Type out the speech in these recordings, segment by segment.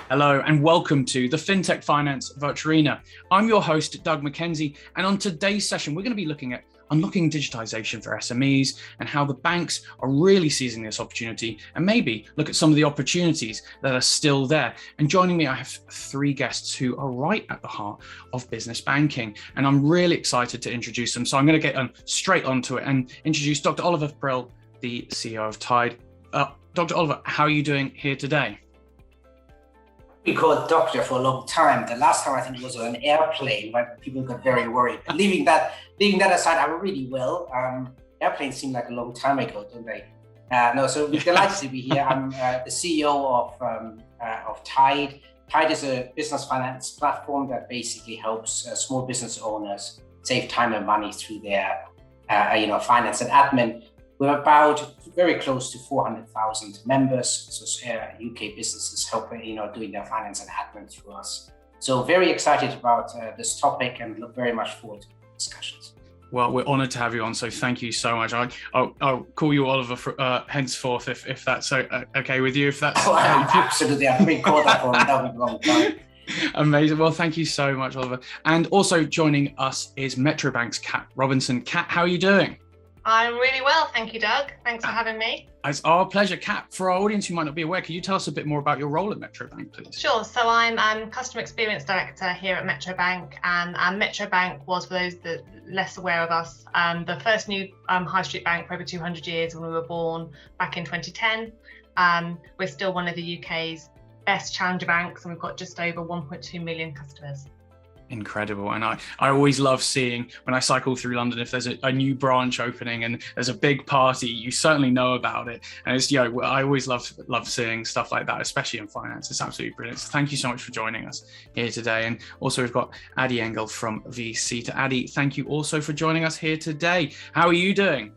Hello and welcome to the FinTech Finance Virtual Arena. I'm your host, Doug McKenzie, and on today's session, we're going to be looking at unlocking digitisation for SMEs and how the banks are really seizing this opportunity and maybe look at some of the opportunities that are still there. And joining me, I have three guests who are right at the heart of business banking, and I'm really excited to introduce them. So I'm going to get straight onto it and introduce Dr. Oliver Prill, the CEO of Tide. Dr. Oliver, how are you doing here today? We called doctor for a long time. The last time I think it was on an airplane, when people got very worried. But leaving that aside, I'm really well. Airplanes seem like a long time ago, don't they? So we're delighted to be here. I'm the CEO of Tide. Tide is a business finance platform that basically helps small business owners save time and money through their finance and admin. We're about very close to 400,000 members, so UK businesses helping, doing their finance and admin through us. So very excited about this topic and look very much forward to the discussions. Well, we're honoured to have you on, so thank you so much. I'll call you Oliver henceforth if that's okay with you. If that's absolutely, I've been called that for a long time. Amazing. Well, thank you so much, Oliver. And also joining us is Metro Bank's Kat Robinson. Kat, how are you doing? I'm really well, thank you, Doug. Thanks for having me. It's our pleasure. Kat, for our audience who might not be aware, could you tell us a bit more about your role at Metro Bank, please? Sure. So I'm Customer Experience Director here at Metro Bank, and Metro Bank was, for those that are less aware of us, the first new high street bank for over 200 years when we were born back in 2010. We're still one of the UK's best challenger banks, and we've got just over 1.2 million customers. Incredible. And I always love seeing when I cycle through London, if there's a new branch opening and there's a big party, you certainly know about it. And it's, I always love seeing stuff like that, especially in finance. It's absolutely brilliant. So thank you so much for joining us here today. And also we've got Adi Engel from Vcita. Adi, thank you also for joining us here today. How are you doing?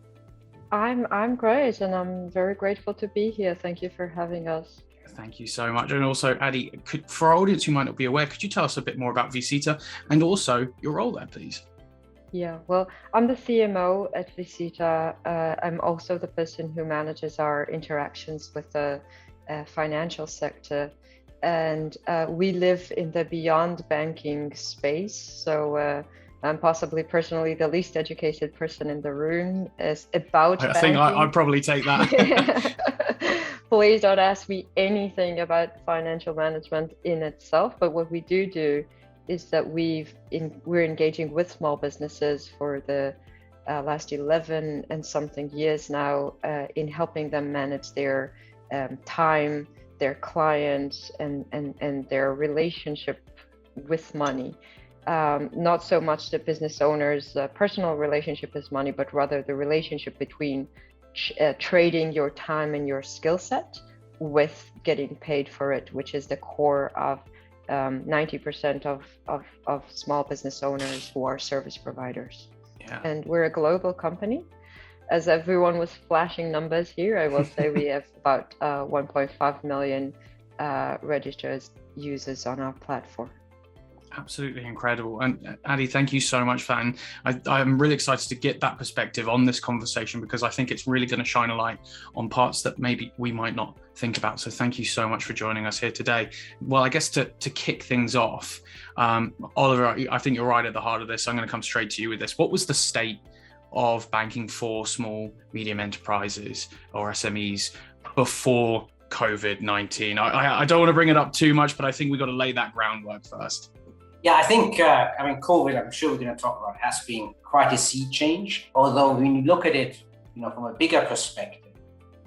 I'm great, and I'm very grateful to be here. Thank you for having us. Thank you so much. And also, Adi, for our audience who might not be aware, could you tell us a bit more about Vcita and also your role there, please? Yeah, well, I'm the CMO at Vcita. I'm also the person who manages our interactions with the financial sector. And we live in the beyond banking space. So I'm possibly personally the least educated person in the room about banking. I think I'd probably take that. Please don't ask me anything about financial management in itself, but what we do is that we're engaging with small businesses for the last 11 and something years now in helping them manage their time, their clients, and their relationship with money. Not so much the business owner's personal relationship with money, but rather the relationship between trading your time and your skill set with getting paid for it, which is the core of 90% of small business owners who are service providers. Yeah. And we're a global company. As everyone was flashing numbers here, I will say we have about 1.5 million registered users on our platform. Absolutely incredible. And Adi, thank you so much for that. And I'm really excited to get that perspective on this conversation, because I think it's really going to shine a light on parts that maybe we might not think about. So thank you so much for joining us here today. Well, I guess to kick things off, Oliver, I think you're right at the heart of this. So I'm going to come straight to you with this. What was the state of banking for small, medium enterprises or SMEs before COVID-19? I don't want to bring it up too much, but I think we've got to lay that groundwork first. Yeah, I think, COVID, I'm sure we're going to talk about, has been quite a sea change. Although when you look at it, from a bigger perspective,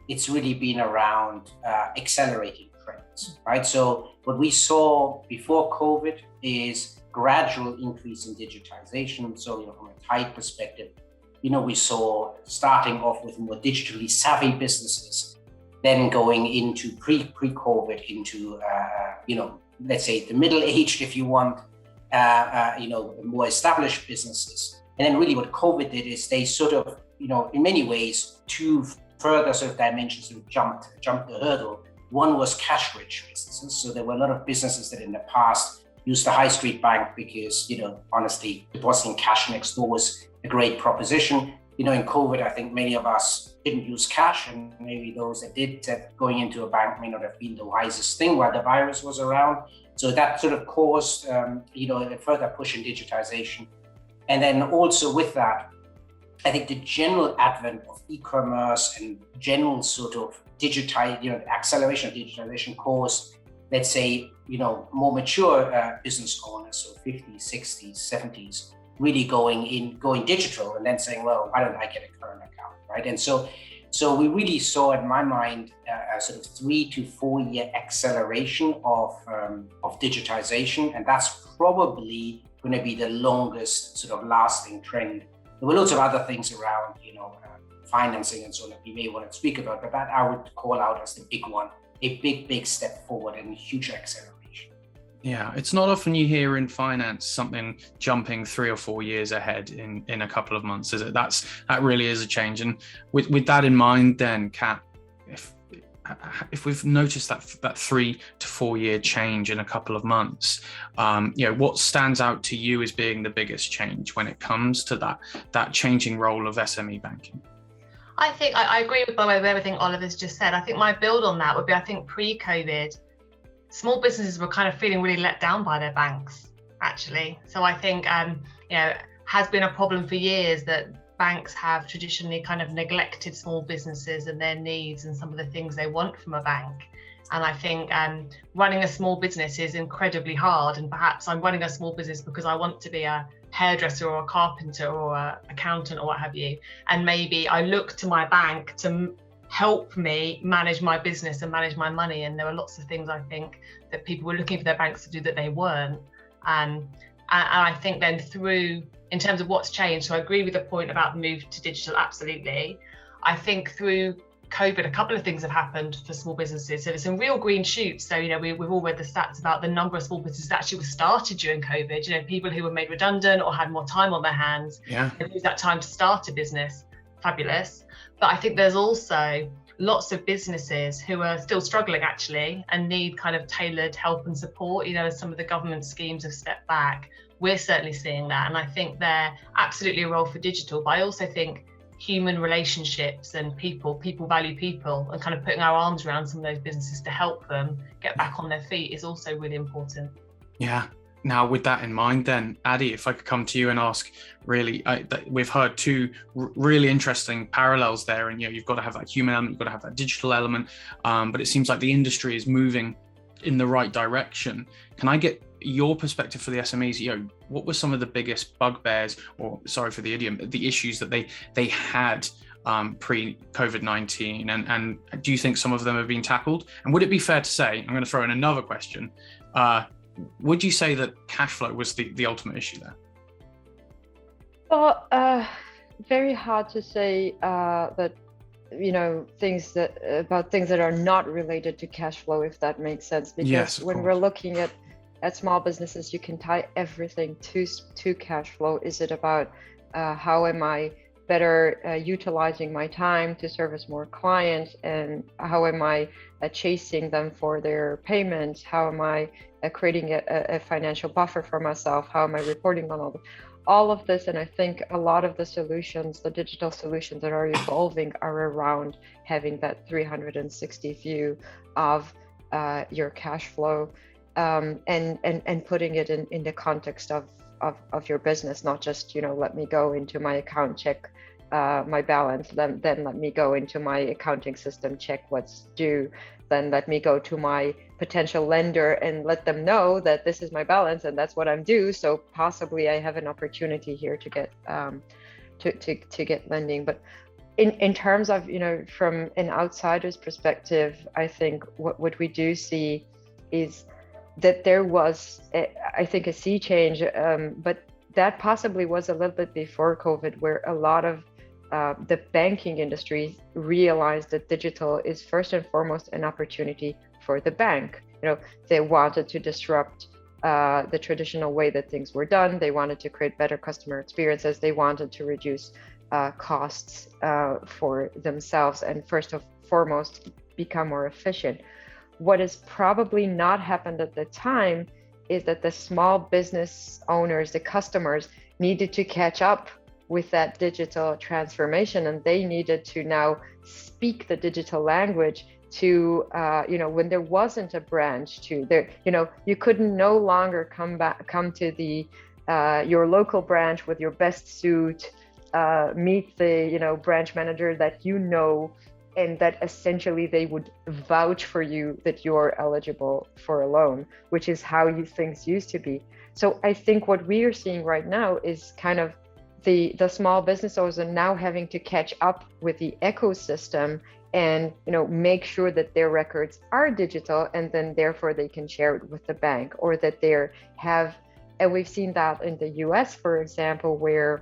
it's really been around accelerating trends, right? So what we saw before COVID is gradual increase in digitization. So, from a Tide perspective, we saw starting off with more digitally savvy businesses, then going into pre-COVID into, let's say the middle-aged, if you want, more established businesses. And then really what COVID did is they sort of, in many ways, two further sort of dimensions sort of jumped the hurdle. One was cash-rich businesses. So there were a lot of businesses that in the past used the high street bank because, honestly, depositing cash next door was a great proposition. In COVID, I think many of us didn't use cash, and maybe those that did, that going into a bank may not have been the wisest thing while the virus was around. So that sort of caused, a further push in digitization. And then also with that, I think the general advent of e-commerce and general sort of acceleration of digitization caused, let's say, more mature business owners, so 50s, 60s, 70s, really going digital and then saying, well, why don't I get a current account, right? And so we really saw, in my mind, a sort of 3 to 4 year acceleration of digitization, and that's probably going to be the longest sort of lasting trend. There were lots of other things around, financing and so on that we may want to speak about, but that I would call out as the big one, a big step forward and a huge acceleration. Yeah, it's not often you hear in finance something jumping 3 or 4 years ahead in a couple of months, is it? That really is a change. And with that in mind, then, Kat, if we've noticed that 3 to 4 year change in a couple of months, what stands out to you as being the biggest change when it comes to that changing role of SME banking? I think I agree with everything Oliver's just said. I think my build on that would be, I think pre-COVID, small businesses were kind of feeling really let down by their banks, actually. So I think, has been a problem for years that banks have traditionally kind of neglected small businesses and their needs and some of the things they want from a bank. And I think running a small business is incredibly hard. And perhaps I'm running a small business because I want to be a hairdresser or a carpenter or an accountant or what have you. And maybe I look to my bank to help me manage my business and manage my money. And there were lots of things I think that people were looking for their banks to do that they weren't. And I think then in terms of what's changed, so I agree with the point about the move to digital, absolutely. I think through COVID, a couple of things have happened for small businesses. So there's some real green shoots. So, we've all read the stats about the number of small businesses that actually were started during COVID, people who were made redundant or had more time on their hands. Yeah. And use that time to start a business. Fabulous. But I think there's also lots of businesses who are still struggling actually and need kind of tailored help and support. As some of the government schemes have stepped back, we're certainly seeing that. And I think they're absolutely a role for digital, but I also think human relationships and people value people, and kind of putting our arms around some of those businesses to help them get back on their feet is also really important. Yeah. Now, with that in mind, then, Adi, if I could come to you and ask, really, we've heard two really interesting parallels there, and you've got to have that human element, you've got to have that digital element, but it seems like the industry is moving in the right direction. Can I get your perspective for the SMEs? What were some of the biggest bugbears, or sorry for the idiom, the issues that they had pre-COVID-19, and do you think some of them have been tackled? And would it be fair to say, I'm going to throw in another question, would you say that cash flow was the ultimate issue there? Well, very hard to say that, things that are not related to cash flow, if that makes sense. Because yes, when we're looking at small businesses, you can tie everything to cash flow. Is it about how am I better utilizing my time to service more clients, and how am I chasing them for their payments? How am I creating a financial buffer for myself? How am I reporting on all of this? And I think a lot of the solutions, the digital solutions that are evolving, are around having that 360 view of your cash flow, and putting it in the context of your business, not just, let me go into my account, check my balance, then let me go into my accounting system, check what's due, then let me go to my potential lender and let them know that this is my balance and that's what I'm due. So possibly I have an opportunity here to get to get lending. But in terms of, from an outsider's perspective, I think what we do see is that there was, I think, a sea change, but that possibly was a little bit before COVID, where a lot of the banking industry realized that digital is first and foremost an opportunity for the bank. They wanted to disrupt the traditional way that things were done. They wanted to create better customer experiences. They wanted to reduce costs for themselves, and first and foremost, become more efficient. What has probably not happened at the time is that the small business owners, the customers, needed to catch up with that digital transformation, and they needed to now speak the digital language to, when there wasn't a branch to there, you couldn't no longer come to the your local branch with your best suit, meet the branch manager that and that essentially they would vouch for you that you're eligible for a loan, which is how things used to be. So I think what we are seeing right now is kind of the small business owners are now having to catch up with the ecosystem and make sure that their records are digital, and then therefore they can share it with the bank, or that and we've seen that in the US, for example, where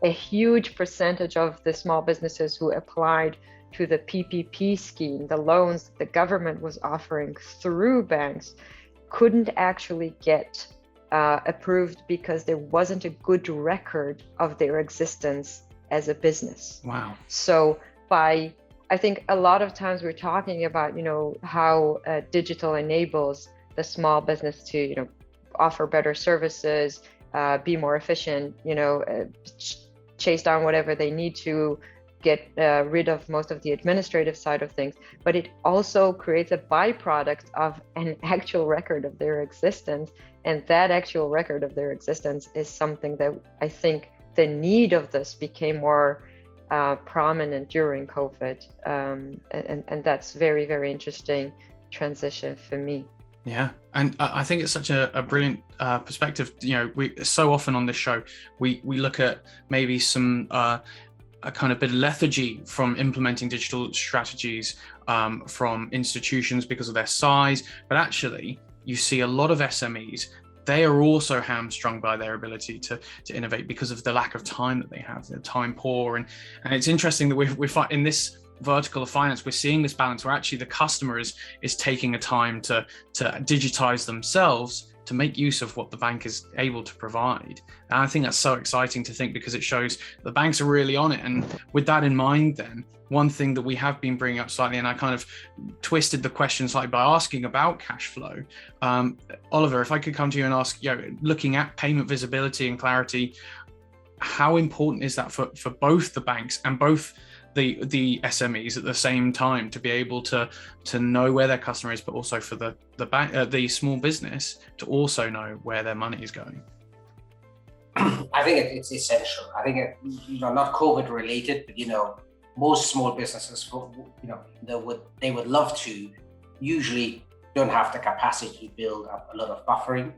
a huge percentage of the small businesses who applied to the PPP scheme, the loans the government was offering through banks, couldn't actually get approved because there wasn't a good record of their existence as a business. Wow. So I think a lot of times we're talking about, how digital enables the small business to, offer better services, be more efficient, chase down whatever they need to, get rid of most of the administrative side of things, but it also creates a byproduct of an actual record of their existence. And that actual record of their existence is something that I think the need of this became more prominent during COVID. And that's very, very interesting transition for me. Yeah, and I think it's such a brilliant perspective. We so often on this show, we look at maybe some a kind of bit of lethargy from implementing digital strategies from institutions because of their size, but actually you see a lot of SMEs, they are also hamstrung by their ability to innovate because of the lack of time that they have. They're time poor, and it's interesting that we find in this vertical of finance, we're seeing this balance where actually the customer is taking a time to digitize themselves to make use of what the bank is able to provide. And I think that's so exciting to think, because it shows the banks are really on it. And with that in mind, then one thing that we have been bringing up slightly, and I kind of twisted the question slightly by asking about cash flow. Oliver, if I could come to you and ask, looking at payment visibility and clarity, how important is that for both the banks and both the SMEs at the same time, to be able to know where their customer is, but also for the small business to also know where their money is going? I think it's essential. I think not COVID related, but most small businesses, they would love to, usually don't have the capacity to build up a lot of buffering.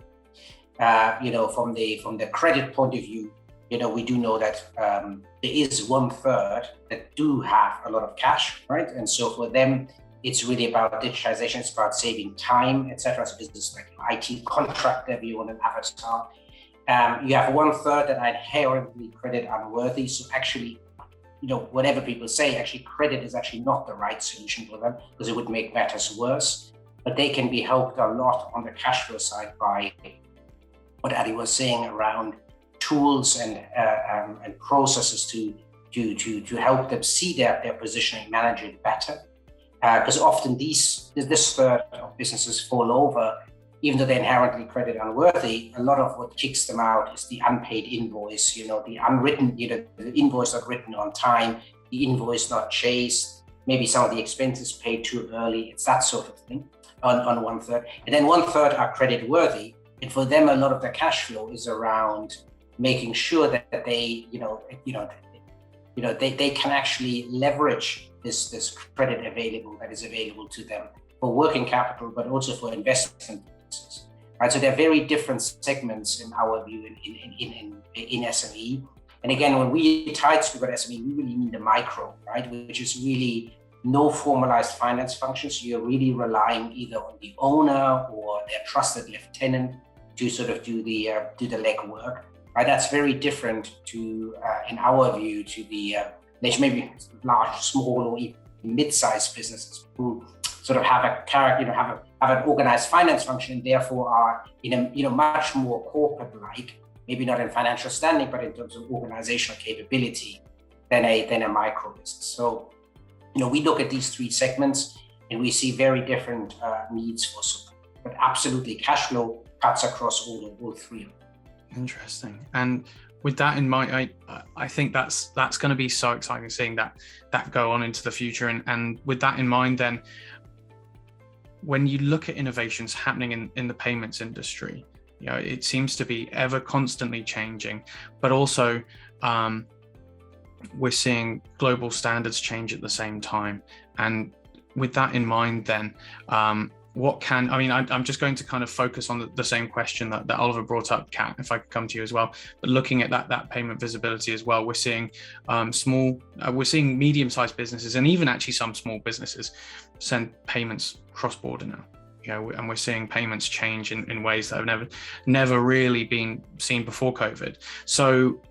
From the credit point of view, we do know that there is 1/3 that do have a lot of cash, right? And so for them, it's really about digitization. It's about saving time, etc. So business like IT contractor, if you want an avatar. You have 1/3 that are inherently credit unworthy. So actually, whatever people say, actually credit is actually not the right solution for them, because it would make matters worse. But they can be helped a lot on the cash flow side by what Adi was saying around tools and processes to help them see their positioning, manage it better. Because often this third of businesses fall over, even though they're inherently credit unworthy. A lot of what kicks them out is the unpaid invoice, the unwritten, the invoice not written on time, the invoice not chased, maybe some of the expenses paid too early. It's that sort of thing on 1/3. And then 1/3 are credit worthy. And for them, a lot of the cash flow is around making sure that they, they can actually leverage this credit that is available to them for working capital, but also for investment purposes. Right? So they're very different segments in our view in SME. And again, when we speak about SME, we really mean the micro, right? Which is really no formalized finance functions. So you're really relying either on the owner or their trusted lieutenant to sort of do the legwork. Right? That's very different to, in our view, to the maybe large, small, or even mid-sized businesses who sort of have a character, have an organized finance function, and therefore are much more corporate-like, maybe not in financial standing, but in terms of organizational capability than a micro business. So, we look at these three segments and we see very different needs for support. But absolutely, cash flow cuts across all three of them. Interesting. And with that in mind, I think that's going to be so exciting, seeing that go on into the future. And with that in mind, then when you look at innovations happening in the payments industry, it seems to be ever constantly changing, but also we're seeing global standards change at the same time. And with that in mind, then I'm just going to kind of focus on the same question that Oliver brought up, Kat, if I could come to you as well. But looking at that payment visibility as well, we're seeing we're seeing medium-sized businesses and even actually some small businesses send payments cross-border now. And we're seeing payments change in ways that have never really been seen before COVID. So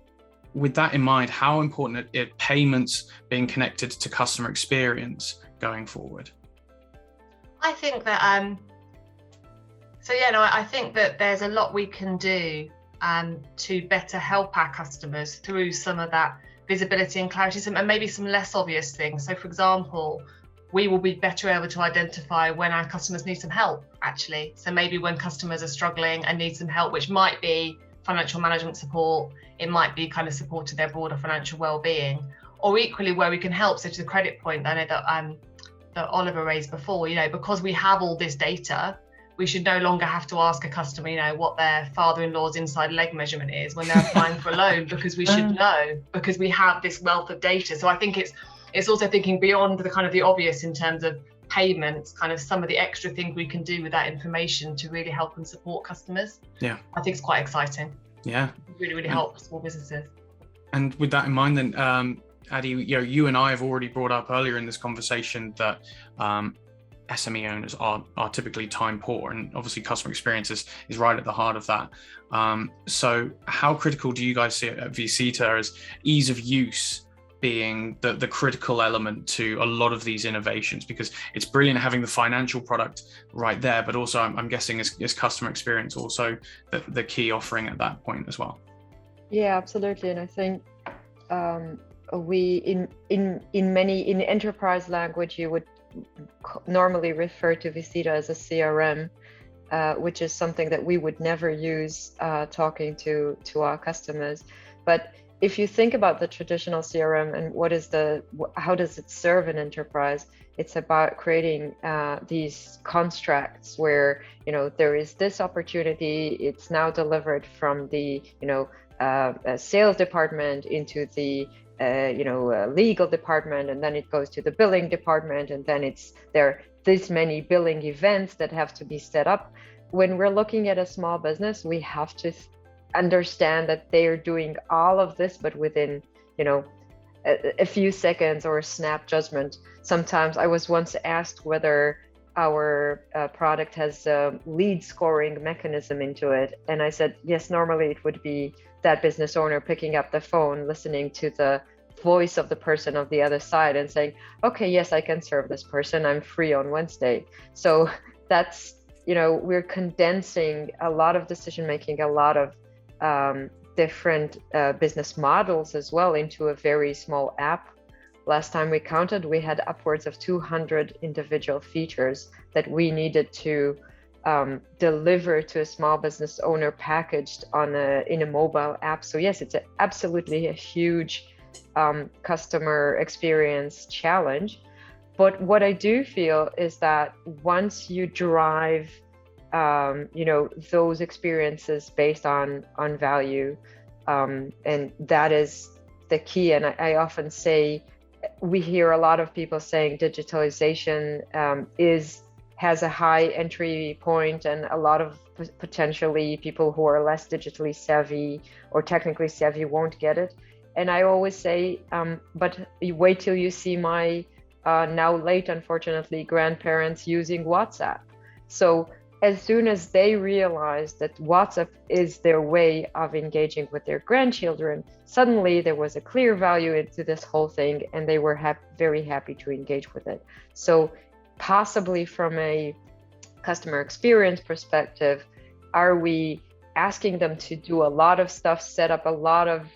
with that in mind, how important are payments being connected to customer experience going forward? I think that I think that there's a lot we can do to better help our customers through some of that visibility and clarity, and maybe some less obvious things. So for example, we will be better able to identify when our customers need some help, actually. So maybe when customers are struggling and need some help, which might be financial management support, it might be kind of support to their broader financial well-being, or equally where we can help. So to the credit point, I know that Oliver raised before, because we have all this data, we should no longer have to ask a customer, what their father-in-law's inside leg measurement is when they're applying for a loan, because we should know, because we have this wealth of data. So I think it's also thinking beyond the kind of the obvious in terms of payments, kind of some of the extra things we can do with that information to really help and support customers. Yeah, I think it's quite exciting. Yeah, really help small businesses. And with that in mind, then Adi, you and I have already brought up earlier in this conversation that SME owners are typically time poor, and obviously customer experience is right at the heart of that. So how critical do you guys see it at Vcita as ease of use being the critical element to a lot of these innovations? Because it's brilliant having the financial product right there, but also I'm guessing is customer experience also the key offering at that point as well? Yeah, absolutely. And I think we in enterprise language, you would normally refer to Vcita as a CRM, which is something that we would never use talking to our customers. But if you think about the traditional CRM and how does it serve an enterprise, it's about creating these constructs where there is this opportunity, it's now delivered from the sales department into the legal department, and then it goes to the billing department, and then there are this many billing events that have to be set up. When we're looking at a small business, we have to understand that they are doing all of this, but within a few seconds or a snap judgment. Sometimes I was once asked whether our product has a lead scoring mechanism into it, and I said yes, normally it would be that business owner picking up the phone, listening to the voice of the person on the other side and saying, okay, yes, I can serve this person, I'm free on Wednesday. So that's we're condensing a lot of decision making, a lot of different business models as well into a very small app. Last time we counted, we had upwards of 200 individual features that we needed to deliver to a small business owner packaged in a mobile app. So yes, it's absolutely a huge customer experience challenge. But what I do feel is that once you drive those experiences based on value, and that is the key. And I often say, we hear a lot of people saying digitalization has a high entry point, and a lot of potentially people who are less digitally savvy or technically savvy won't get it. And I always say, but you wait till you see my now late, unfortunately, grandparents using WhatsApp. So as soon as they realized that WhatsApp is their way of engaging with their grandchildren, suddenly there was a clear value into this whole thing, and they were very happy to engage with it. So possibly from a customer experience perspective, are we asking them to do a lot of stuff, set up a lot of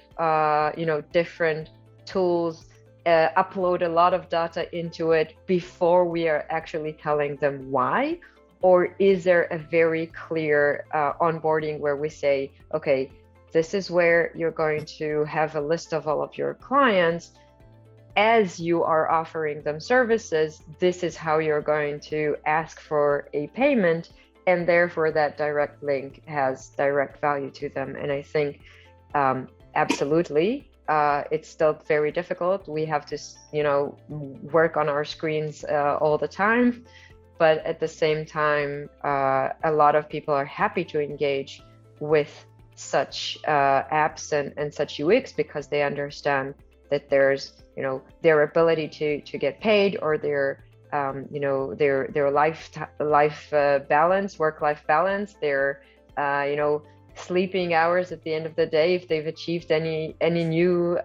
different tools, upload a lot of data into it before we are actually telling them why? Or is there a very clear onboarding where we say, okay, this is where you're going to have a list of all of your clients. As you are offering them services, this is how you're going to ask for a payment, and therefore that direct link has direct value to them. And I think absolutely, it's still very difficult. We have to, work on our screens all the time, but at the same time, a lot of people are happy to engage with such apps and such UX because they understand that there's, their ability to get paid, or their life balance, work-life balance, their sleeping hours at the end of the day. If they've achieved any new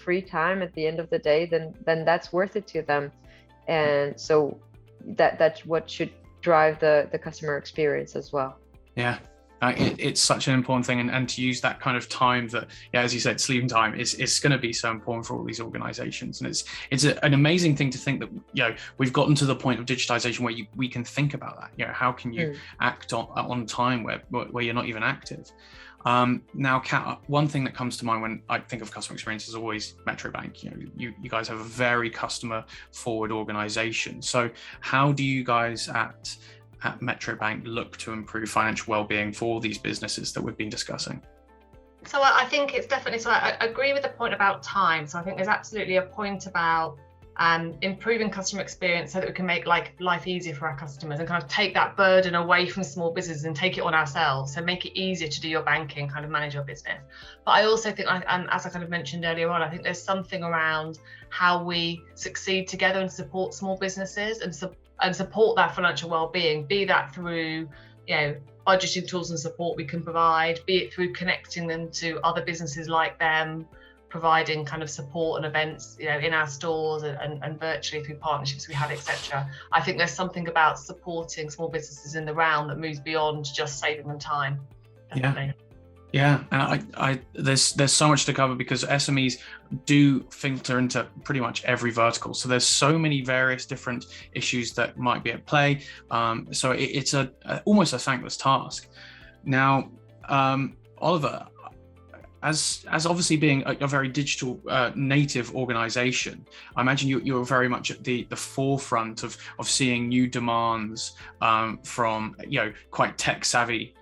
free time at the end of the day, then that's worth it to them. And so that's what should drive the customer experience as well. Yeah. It's such an important thing, and to use that kind of time that, as you said, sleeping time is going to be so important for all these organizations. And it's an amazing thing to think that, we've gotten to the point of digitization where we can think about that. How can you act on time where you're not even active? Now, Kat, one thing that comes to mind when I think of customer experience is always Metro Bank. You guys have a very customer forward organization. So how do you guys at Metro Bank look to improve financial well-being for these businesses that we've been discussing? So I think it's definitely, so I agree with the point about time. So I think there's absolutely a point about improving customer experience so that we can make life easier for our customers and kind of take that burden away from small businesses and take it on ourselves. So make it easier to do your banking, kind of manage your business. But I also think, as I kind of mentioned earlier on, I think there's something around how we succeed together and support small businesses and support that financial well-being, be that through, budgeting tools and support we can provide, be it through connecting them to other businesses like them, providing kind of support and events, in our stores and virtually through partnerships we have, etc. I think there's something about supporting small businesses in the round that moves beyond just saving them time. Definitely. Yeah, and there's so much to cover because SMEs do filter into pretty much every vertical. So there's so many various different issues that might be at play. So it's almost a thankless task. Now, Oliver, as obviously being a very digital native organization, I imagine you're very much at the forefront of seeing new demands from quite tech savvy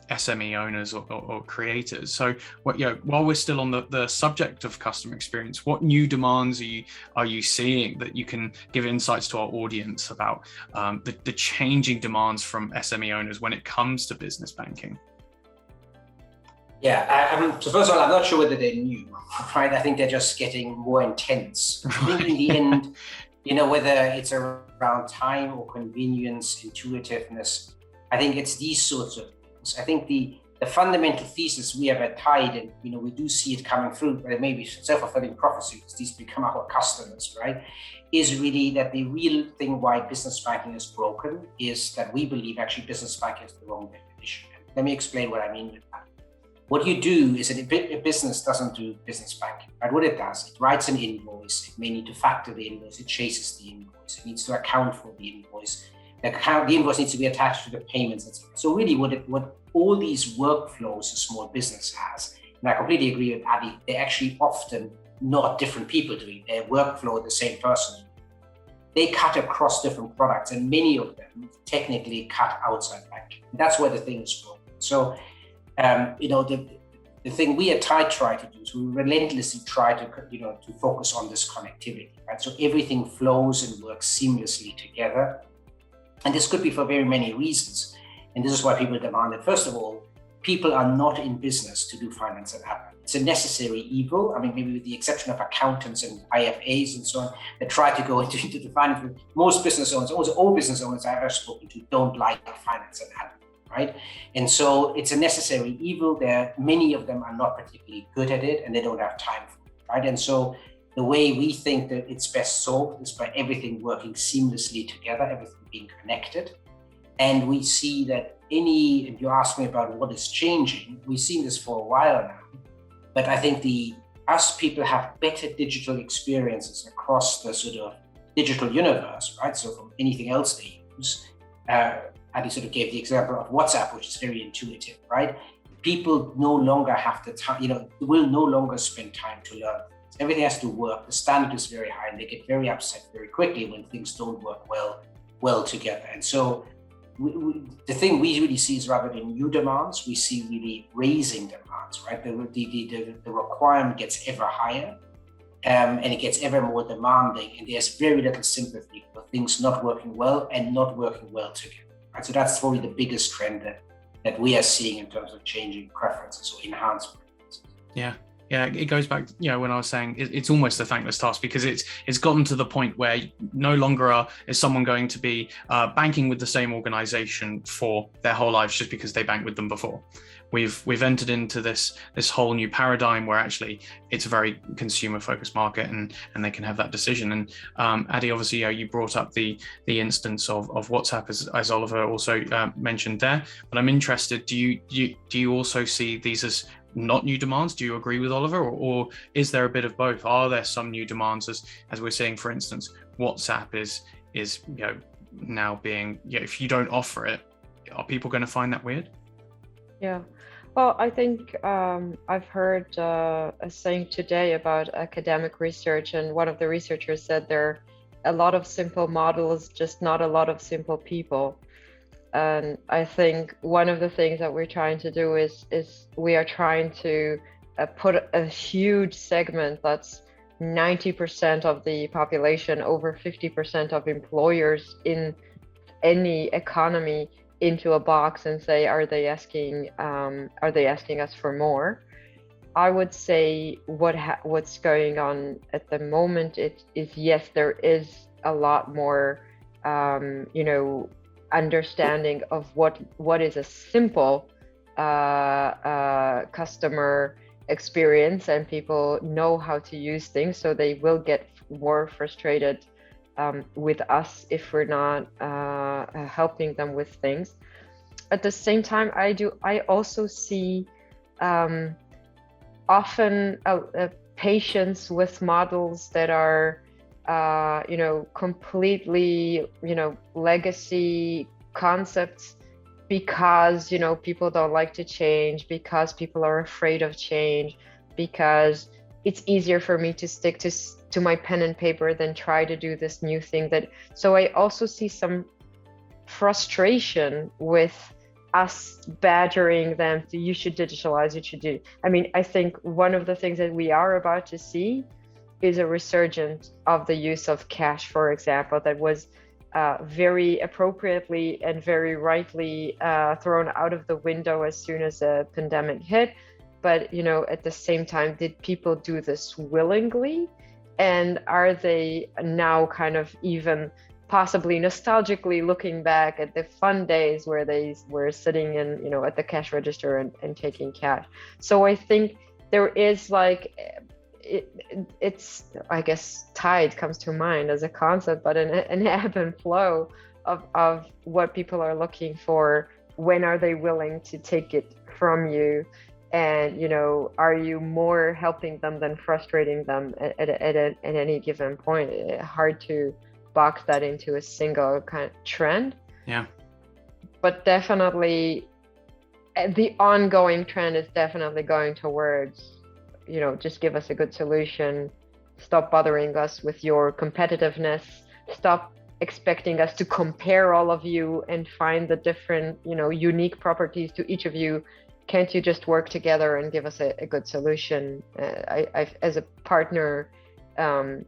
SME owners or creators. So while we're still on the subject of customer experience, what new demands are you seeing that you can give insights to our audience about the changing demands from SME owners when it comes to business banking? Yeah, so first of all, I'm not sure whether they're new, right? I think they're just getting more intense. I think in the end, whether it's around time or convenience, intuitiveness, I think it's these sorts of things. I think the fundamental thesis we have at Tide, and we do see it coming through, but it may be self-fulfilling prophecy because these become our customers, right? Is really that the real thing why business banking is broken is that we believe actually business banking is the wrong definition. Let me explain what I mean with that. What you do is that a business doesn't do business banking, right? What it does, it writes an invoice, it may need to factor the invoice, it chases the invoice, it needs to account for the invoice. The invoice needs to be attached to the payments, etc. So really what all these workflows a small business has, and I completely agree with Adi, they're actually often not different people doing their workflow, the same person. They cut across different products, and many of them technically cut outside banking. That's where the thing is broken. So the thing we at Tide try to do is we relentlessly try to focus on this connectivity, right? So everything flows and works seamlessly together. And this could be for very many reasons. And this is why people demand it. First of all, people are not in business to do finance and admin. It's a necessary evil. I mean, maybe with the exception of accountants and IFAs and so on, that try to go into the finance. Most business owners, almost all business owners I've ever spoken to, don't like finance and admin. Right? And so it's a necessary evil. Many of them are not particularly good at it and they don't have time for it, right? And so the way we think that it's best solved is by everything working seamlessly together, everything being connected. And we see that if you ask me about what is changing, we've seen this for a while now, but I think us people have better digital experiences across the sort of digital universe, right? So from anything else they use, Adi sort of gave the example of WhatsApp, which is very intuitive, right? people no longer have the time, will no longer spend time to learn. Everything has to work. The standard is very high, and they get very upset very quickly when things don't work well together. And so the thing we really see is, rather than new demands, we see really raising demands, right? The requirement gets ever higher, and it gets ever more demanding, and there's very little sympathy for things not working well and not working well together. Right? So that's probably the biggest trend that we are seeing in terms of changing preferences or enhanced preferences. Yeah, it goes back, when I was saying it's almost a thankless task, because it's gotten to the point where no longer is someone going to be banking with the same organization for their whole lives just because they banked with them before. We've entered into this whole new paradigm where actually it's a very consumer focused market, and they can have that decision. And Adi, obviously, you brought up the instance of WhatsApp as Oliver also mentioned there. But I'm interested, do you also see these as not new demands? Do you agree with Oliver, or is there a bit of both? Are there some new demands, as we're seeing, for instance, WhatsApp is now being, if you don't offer it, are people going to find that weird? Yeah, well, I think I've heard a saying today about academic research, and one of the researchers said there are a lot of simple models, just not a lot of simple people. And I think one of the things that we're trying to do is we are trying to put a huge segment that's 90% of the population, over 50% of employers in any economy, into a box and say, are they asking us for more? I would say what's going on at the moment is yes, there is a lot more understanding of what is a simple customer experience, and people know how to use things, so they will get more frustrated with us if we're not helping them with things. At the same time, I also see often patience with models that are completely, legacy concepts, because, people don't like to change, because people are afraid of change, because it's easier for me to stick to my pen and paper than try to do this new thing. So I also see some frustration with us badgering them to, you should digitalize, you should do. I think one of the things that we are about to see is a resurgence of the use of cash, for example, that was very appropriately and very rightly thrown out of the window as soon as the pandemic hit. But, at the same time, did people do this willingly? And are they now kind of even possibly nostalgically looking back at the fun days where they were sitting in, at the cash register and taking cash? So I think there is it's I guess tide comes to mind as a concept, but an ebb and flow of what people are looking for. When are they willing to take it from you? And are you more helping them than frustrating them at any given point? Hard to box that into a single kind of trend. Yeah, but definitely the ongoing trend is definitely going towards just give us a good solution. Stop bothering us with your competitiveness. Stop expecting us to compare all of you and find the different, unique properties to each of you. Can't you just work together and give us a good solution? I as a partner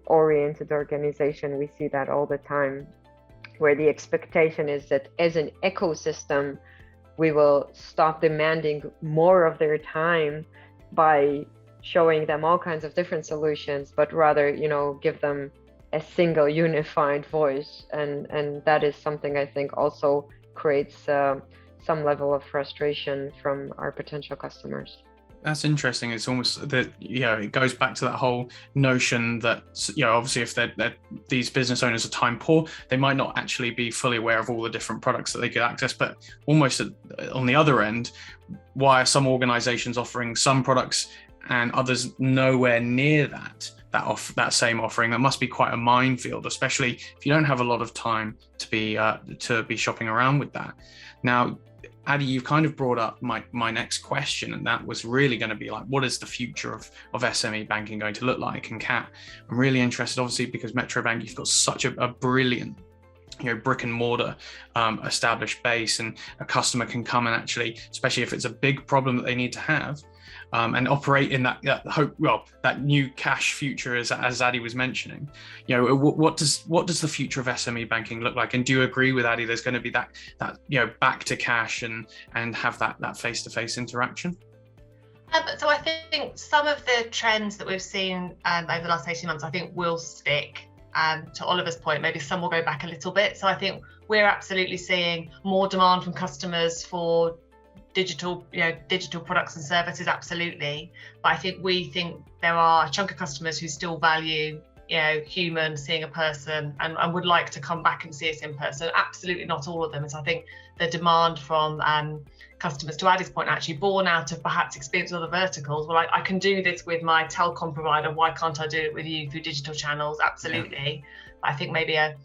oriented organization, we see that all the time, where the expectation is that as an ecosystem, we will stop demanding more of their time by showing them all kinds of different solutions, but rather, give them a single unified voice. And that is something I think also creates some level of frustration from our potential customers. That's interesting. It's almost that, it goes back to that whole notion that, obviously if these business owners are time poor, they might not actually be fully aware of all the different products that they could access. But almost on the other end, why are some organizations offering some products and others nowhere near that same offering? That must be quite a minefield, especially if you don't have a lot of time to be shopping around with that. Now, Adi, you've kind of brought up my next question, and that was really going to be like, what is the future of SME banking going to look like? And Kat, I'm really interested, obviously, because Metro Bank, you've got such a brilliant, brick and mortar established base, and a customer can come and actually, especially if it's a big problem that they need to have, and operate in that new cash future, as Adi was mentioning. What does the future of SME banking look like? And do you agree with Adi? There's going to be that back to cash and have that face-to-face interaction. So I think some of the trends that we've seen over the last 18 months, I think will stick. To Oliver's point, maybe some will go back a little bit. So I think we're absolutely seeing more demand from customers for digital products and services, absolutely. But I think there are a chunk of customers who still value, human, seeing a person, and would like to come back and see us in person. Absolutely not all of them. And so I think the demand from customers, to Adi's point, actually born out of perhaps experience of other verticals. Well, I can do this with my telecom provider. Why can't I do it with you through digital channels? Absolutely. Yeah. I think maybe a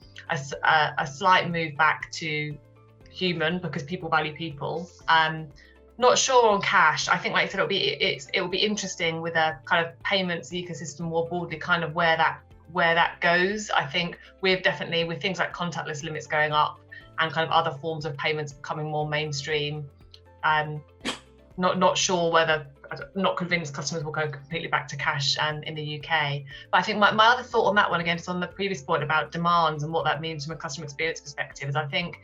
slight move back to human, because people value people. Not sure on cash. I think, like I said, it will be interesting with a kind of payments ecosystem more broadly, kind of where that goes. I think we've definitely, with things like contactless limits going up and kind of other forms of payments becoming more mainstream, not sure whether, not convinced customers will go completely back to cash in the UK. But I think my other thought on that one, again, just on the previous point about demands and what that means from a customer experience perspective, is I think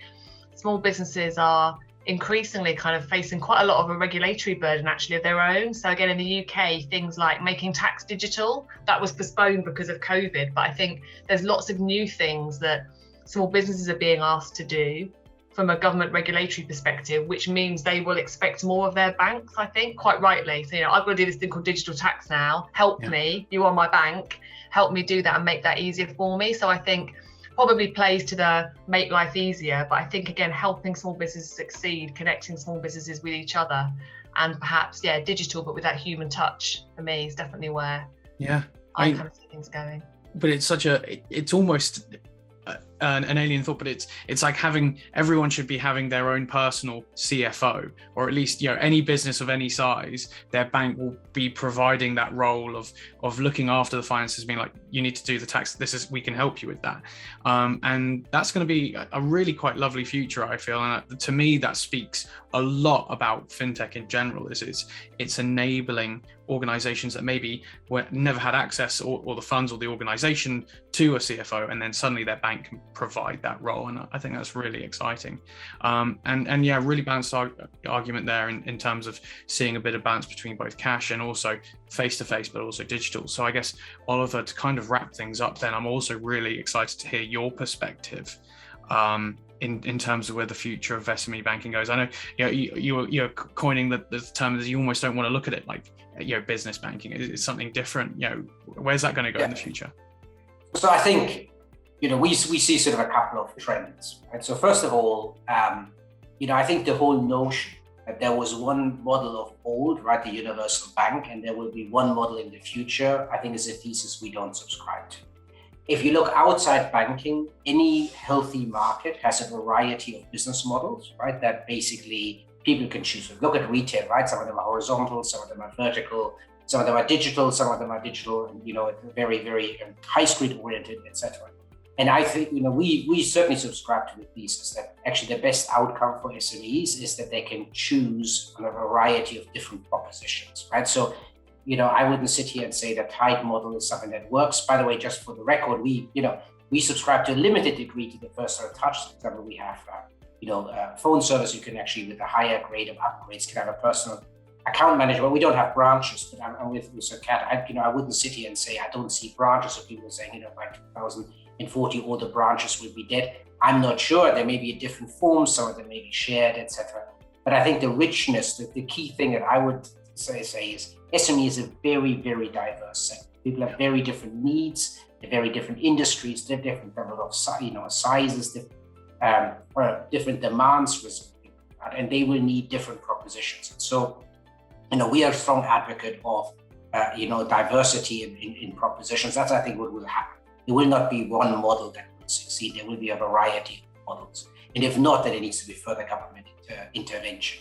small businesses are increasingly kind of facing quite a lot of a regulatory burden actually of their own. So again, in the UK, things like making tax digital, that was postponed because of COVID. But I think there's lots of new things that small businesses are being asked to do from a government regulatory perspective, which means they will expect more of their banks, I think, quite rightly. So, I've got to do this thing called digital tax now. Help me, you are my bank, help me do that and make that easier for me. So I think probably plays to the make life easier, but I think, again, helping small businesses succeed, connecting small businesses with each other, and perhaps, digital, but with that human touch, for me, is definitely where I kind of see things going. But it's almost an alien thought, but it's like everyone should be having their own personal CFO, or at least any business of any size, their bank will be providing that role of looking after the finances, being like, you need to do the tax, we can help you with that, and that's going to be a really quite lovely future, I feel. And to me, that speaks a lot about fintech in general. It's enabling organizations that maybe never had access or the funds or the organization to a CFO, and then suddenly their bank can provide that role. And I think that's really exciting. Really balanced argument there in terms of seeing a bit of balance between both cash and also face-to-face, but also digital. So I guess, Oliver, to kind of wrap things up then, I'm also really excited to hear your perspective in terms of where the future of SME banking goes. I know you're coining the term that you almost don't want to look at it like business banking. It's something different. Where's that going to go in the future? So I think we see sort of a couple of trends, right? So first of all, I think the whole notion that there was one model of old, right, the universal bank, and there will be one model in the future, I think is a thesis we don't subscribe to. If you look outside banking, any healthy market has a variety of business models, right, that basically people can choose. Look at retail, right? Some of them are horizontal, some of them are vertical, some of them are digital, very, very high street oriented, etc. And I think, we certainly subscribe to the thesis that actually the best outcome for SMEs is that they can choose on a variety of different propositions, right? So, I wouldn't sit here and say that Tide model is something that works. By the way, just for the record, we subscribe to a limited degree to the personal touch. For example, we have, phone service. You can actually, with a higher grade of upgrades, can have a personal account manager. Well, we don't have branches, but I'm with Mr. Cat. I wouldn't sit here and say I don't see branches. So people are saying, by 2040, all the branches will be dead. I'm not sure. There may be a different form. Some of them may be shared, etc. But I think the richness, the key thing that I would say is SME is a very, very diverse sector. People have very different needs, they're very different industries, they're different level of sizes, different demands, and they will need different propositions. And so, we are a strong advocate of, diversity in propositions. That's, I think, what will happen. There will not be one model that will succeed. There will be a variety of models. And if not, then it needs to be further government intervention.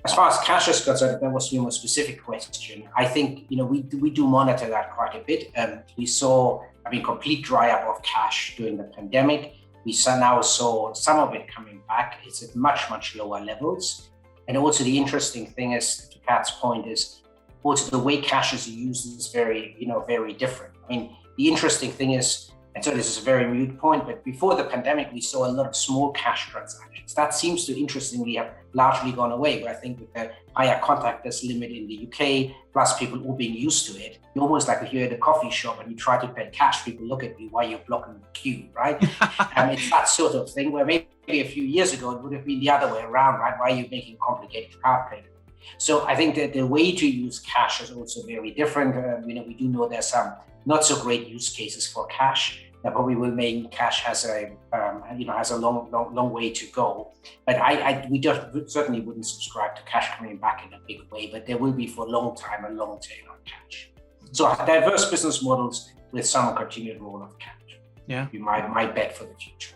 As far as cash is concerned, that was your more specific question. I think we do monitor that quite a bit. We saw complete dry up of cash during the pandemic. We now saw some of it coming back. It's at much lower levels. And also the interesting thing is, to Kat's point, is also the way cash is used is very different. The interesting thing is, and so this is a very moot point, but before the pandemic, we saw a lot of small cash transactions. That seems to interestingly have largely gone away. But I think with the higher contactless limit in the UK, plus people all being used to it, you're almost like if you're at a coffee shop and you try to pay cash, people look at you while you're blocking the queue, right? It's that sort of thing where maybe a few years ago, it would have been the other way around, right? Why are you making complicated card payment? So I think that the way to use cash is also very different. We do know there's some not so great use cases for cash. That probably will make cash has a long way to go. But we certainly wouldn't subscribe to cash coming back in a big way. But there will be for a long time a long tail on cash. So diverse business models with some continued role of cash. Yeah, be my bet for the future.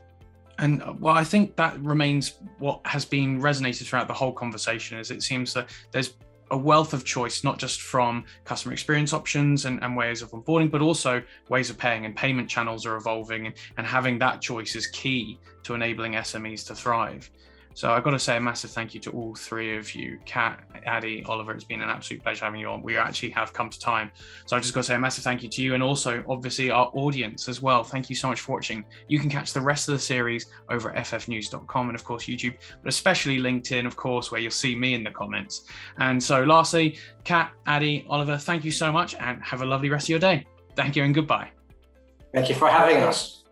And well, I think that remains what has been resonated throughout the whole conversation. Is it seems that there's a wealth of choice, not just from customer experience options and ways of onboarding, but also ways of paying, and payment channels are evolving, and having that choice is key to enabling SMEs to thrive. So I've got to say a massive thank you to all three of you, Kat, Adi, Oliver. It's been an absolute pleasure having you on. We actually have come to time. So I've just got to say a massive thank you to you, and also obviously our audience as well. Thank you so much for watching. You can catch the rest of the series over at ffnews.com and of course YouTube, but especially LinkedIn, of course, where you'll see me in the comments. And so lastly, Kat, Adi, Oliver, thank you so much and have a lovely rest of your day. Thank you and goodbye. Thank you for having us.